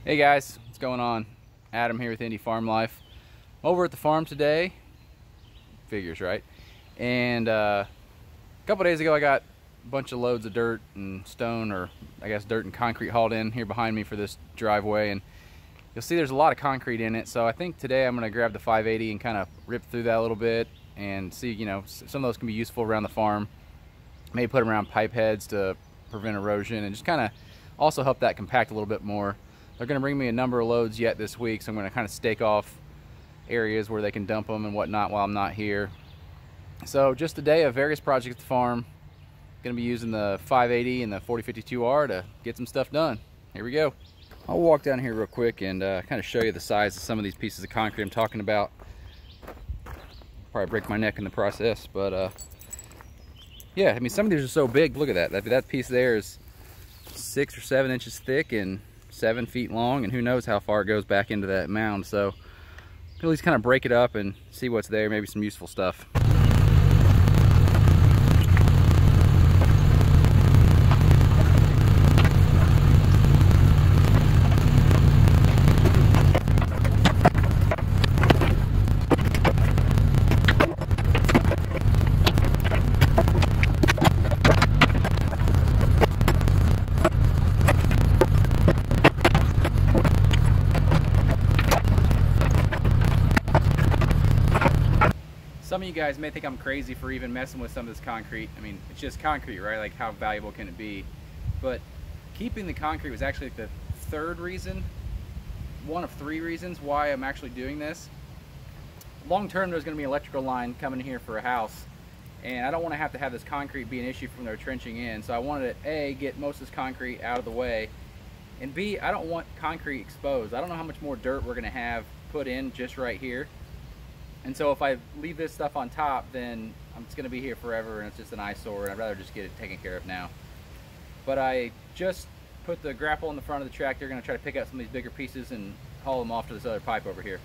Hey guys, what's going on? Adam here with Indie Farm Life. Over at the farm today, figures right, and a couple days ago I got a bunch of loads of dirt and stone, or I guess dirt and concrete, hauled in here behind me for this driveway, and you'll see there's a lot of concrete in it. So I think today I'm going to grab the 580 and kind of rip through that a little bit and see, you know, some of those can be useful around the farm. Maybe put them around pipe heads to prevent erosion and just kind of also help that compact a little bit more. They're going to bring me a number of loads yet this week, so I'm going to kind of stake off areas where they can dump them and whatnot while I'm not here. So just a day of various projects at the farm. Going to be using the 580 and the 4052R to get some stuff done. Here we go. I'll walk down here real quick and kind of show you the size of some of these pieces of concrete I'm talking about. Probably break my neck in the process, but yeah, I mean, some of these are so big. Look at that. That piece there is 6 or 7 inches thick and 7 feet long, and who knows how far it goes back into that mound. So at least kind of break it up and see what's there, maybe some useful stuff. Some of you guys may think I'm crazy for even messing with some of this concrete. I mean, it's just concrete, right? Like, how valuable can it be? But keeping the concrete was actually the third reason, one of 3 reasons why I'm actually doing this. Long term, there's going to be an electrical line coming here for a house, and I don't want to have this concrete be an issue from their trenching in. So I wanted to, A, get most of this concrete out of the way, and B, I don't want concrete exposed. I don't know how much more dirt we're going to have put in just right here. And so if I leave this stuff on top, then it's going to be here forever and it's just an eyesore, and I'd rather just get it taken care of now. But I just put the grapple in the front of the tractor. Going to try to pick up some of these bigger pieces and haul them off to this other pipe over here.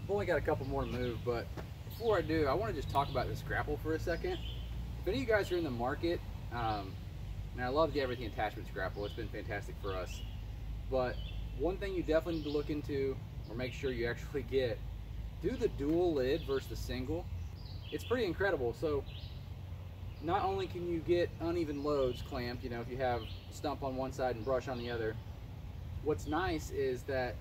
I've only got a couple more to move, but before I do, I want to just talk about this grapple for a second. If any of you guys are in the market, and I love the Everything Attachments Grapple, it's been fantastic for us. But one thing you definitely need to look into, or make sure you actually get, do the dual lid versus the single. It's pretty incredible. So not only can you get uneven loads clamped, you know, if you have stump on one side and brush on the other, what's nice is that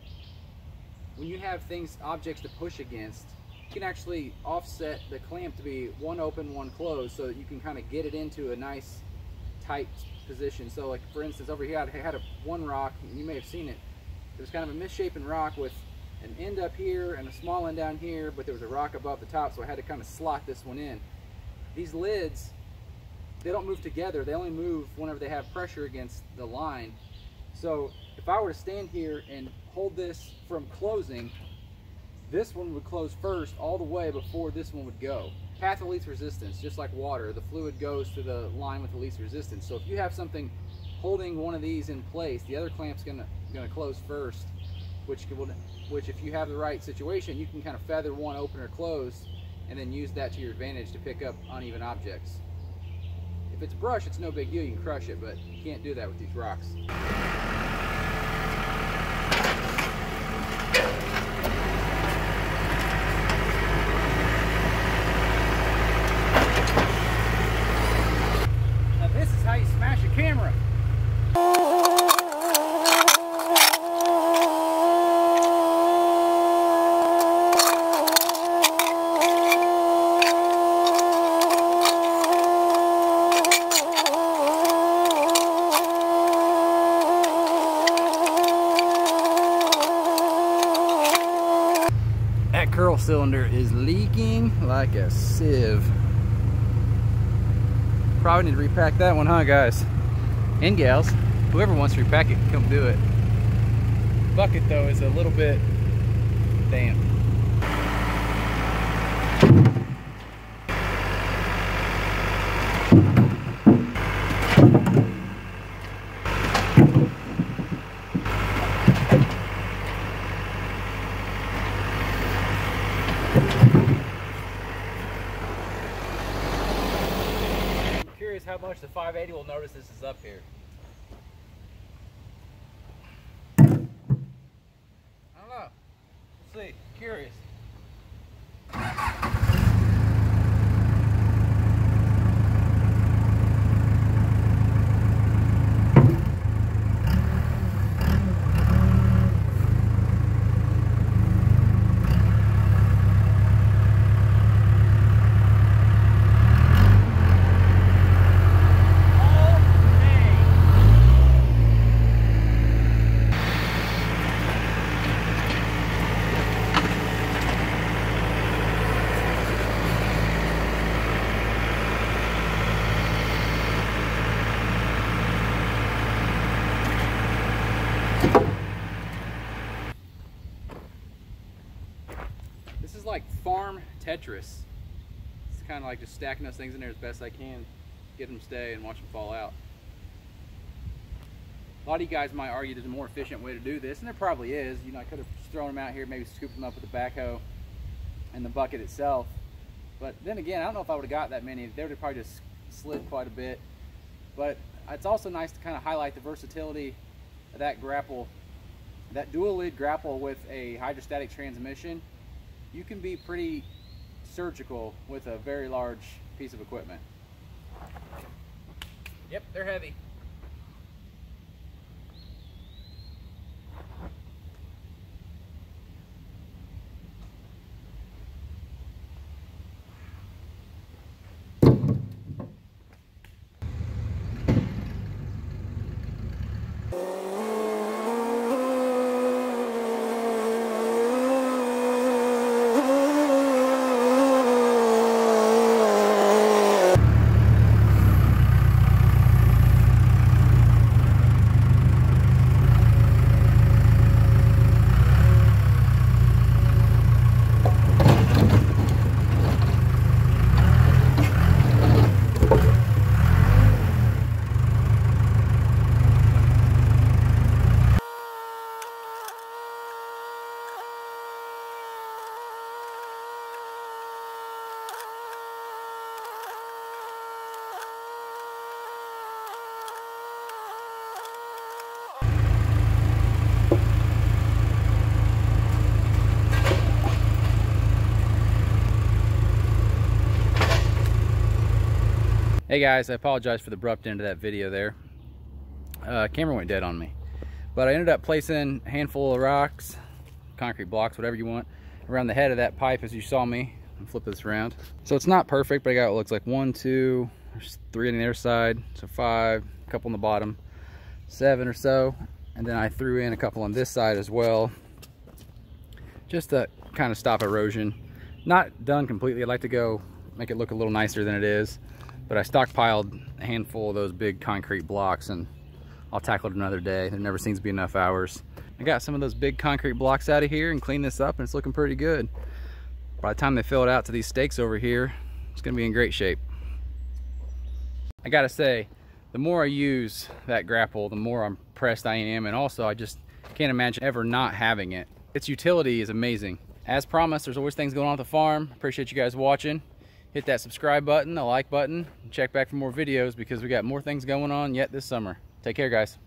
when you have objects to push against, you can actually offset the clamp to be one open, one closed, so that you can kind of get it into a nice tight position. So like for instance over here I had one rock, and you may have seen it. It was kind of a misshapen rock with an end up here and a small end down here, but there was a rock above the top, so I had to kind of slot this one in. These lids, they don't move together, they only move whenever they have pressure against the line. So if I were to stand here and hold this from closing, this one would close first all the way before this one would go. Path of least resistance, just like water, the fluid goes to the line with the least resistance. So if you have something holding one of these in place, the other clamp's gonna close first, which if you have the right situation, you can kind of feather one open or closed and then use that to your advantage to pick up uneven objects. If it's brush, it's no big deal, you can crush it, but you can't do that with these rocks. Now this is how you smash a camera. That curl cylinder is leaking like a sieve. Probably need to repack that one, huh guys? And gals. Whoever wants to repack it can come do it. Bucket though is a little bit damp. How much the 580 will notice this is up here. I don't know. Let's see. Curious. This is like farm Tetris. It's kind of like just stacking those things in there as best I can, get them to stay and watch them fall out. A lot of you guys might argue there's a more efficient way to do this, and there probably is. You know, I could have just thrown them out here, maybe scooped them up with the backhoe and the bucket itself. But then again, I don't know if I would have got that many. They would have probably just slid quite a bit. But it's also nice to kind of highlight the versatility of that grapple, that dual lid grapple with a hydrostatic transmission. You can be pretty surgical with a very large piece of equipment. Yep, they're heavy. Hey guys, I apologize for the abrupt end of that video there. Camera went dead on me. But I ended up placing a handful of rocks, concrete blocks, whatever you want, around the head of that pipe as you saw me. I'm flipping this around. So it's not perfect, but I got what looks like 1, 2, there's 3 on the other side. So 5, a couple on the bottom, 7 or so. And then I threw in a couple on this side as well, just to kind of stop erosion. Not done completely. I'd like to go make it look a little nicer than it is, but I stockpiled a handful of those big concrete blocks, and I'll tackle it another day. There never seems to be enough hours. I got some of those big concrete blocks out of here and cleaned this up, and it's looking pretty good. By the time they fill it out to these stakes over here, it's gonna be in great shape. I gotta say, the more I use that grapple, the more impressed I am, and also I just can't imagine ever not having it. Its utility is amazing. As promised, there's always things going on at the farm. Appreciate you guys watching. Hit that subscribe button, the like button, and check back for more videos because we got more things going on yet this summer. Take care, guys.